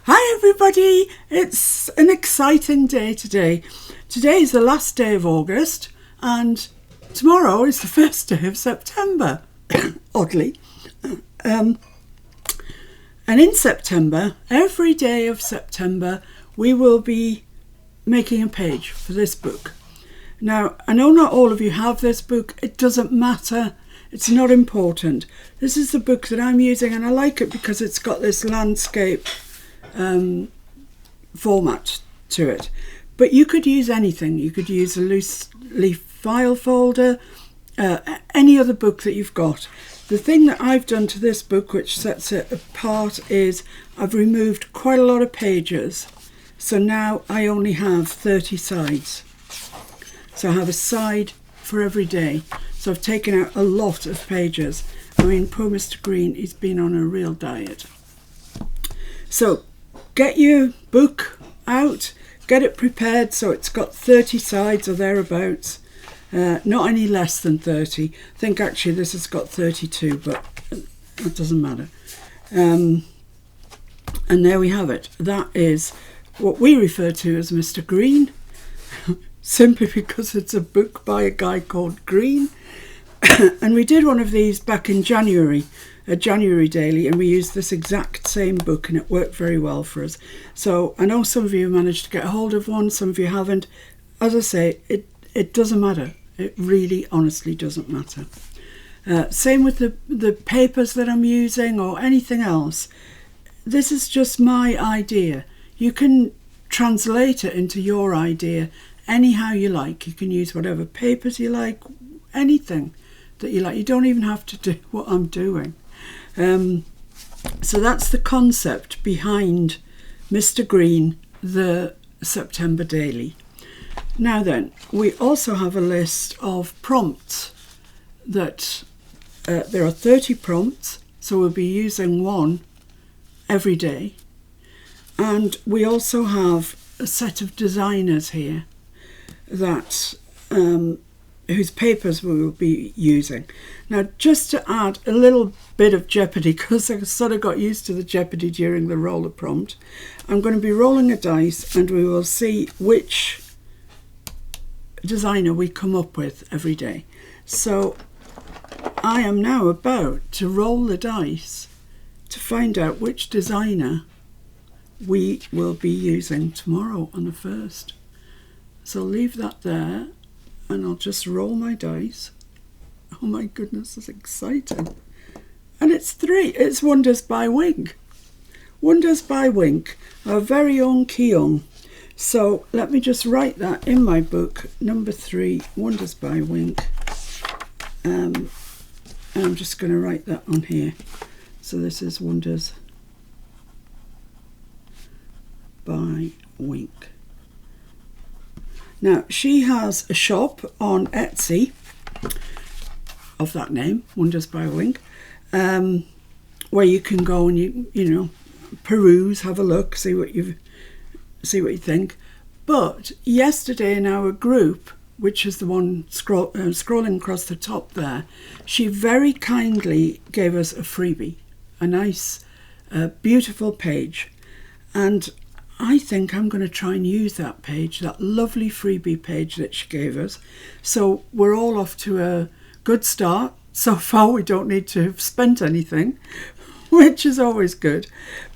Hi everybody, it's an exciting day today. Today is the last day of August and tomorrow is the first day of September, oddly. And in September, every day of September, we will be making a page for this book. Now, I know not all of you have this book. It doesn't matter. It's not important. This is the book that I'm using and I like it because it's got this landscape format to it. But you could use anything. You could use a loose leaf file folder, any other book that you've got. The thing that I've done to this book which sets it apart is I've removed quite a lot of pages. So now I only have 30 sides. So I have a side for every day. So I've taken out a lot of pages. I mean, poor Mr. Green, he's been on a real diet. So get your book out, get it prepared so it's got 30 sides or thereabouts. Not any less than 30. I think actually this has got 32, but it doesn't matter. And there we have it. That is what we refer to as Mr. Green, simply because it's a book by a guy called Green. And we did one of these back in January, a January daily, and we used this exact same book and it worked very well for us. So I know some of you managed to get a hold of one, some of you haven't. As I say, it doesn't matter. It really honestly doesn't matter. Same with the papers that I'm using or anything else. This is just my idea. You can translate it into your idea anyhow you like. You can use whatever papers you like, anything that you like. You don't even have to do what I'm doing. So that's the concept behind Mr. Green, the September Daily. Now then, we also have a list of prompts that there are 30 prompts, so we'll be using one every day. And we also have a set of designers here that whose papers we will be using. Now, just to add a little bit of jeopardy, because I sort of got used to the jeopardy during the roller prompt, I'm going to be rolling a dice and we will see which designer we come up with every day. So I am now about to roll the dice to find out which designer we will be using tomorrow on the 1st. So I'll leave that there and I'll just roll my dice. Oh my goodness, that's exciting. And it's 3. It's Wonders by Wink. Wonders by Wink, our very own Keong. So let me just write that in my book, number 3, Wonders by Wink. And I'm just going to write that on here. So this is Wonders by Wink. Now, she has a shop on Etsy of that name, Wonders by Wink, where you can go and you know peruse, have a look, see what you think. But yesterday in our group, which is the one scrolling across the top there, she very kindly gave us a freebie, a nice, beautiful page, and I think I'm going to try and use that page, that lovely freebie page that she gave us. So we're all off to a good start. So far we don't need to have spent anything, which is always good.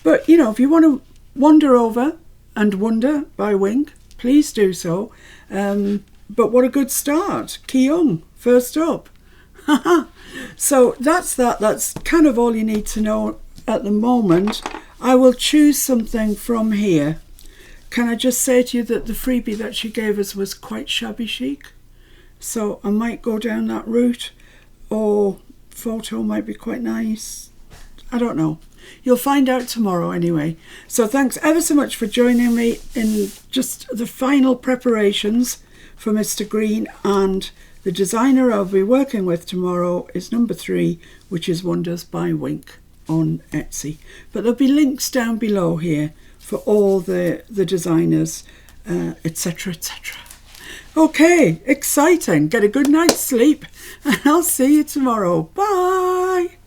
But, you know, if you want to wander over and Wonder by Wink, please do so. But what a good start. Keong, first up. So that's that. That's kind of all you need to know at the moment. I will choose something from here. Can I just say to you that the freebie that she gave us was quite shabby chic? So I might go down that route, or photo might be quite nice. I don't know. You'll find out tomorrow anyway. So thanks ever so much for joining me in just the final preparations for Mr. Green, and the designer I'll be working with tomorrow is number 3, which is Wonders by Wink on Etsy. But there'll be links down below here for all the designers, etc, etc. Okay, exciting. Get a good night's sleep and I'll see you tomorrow. Bye.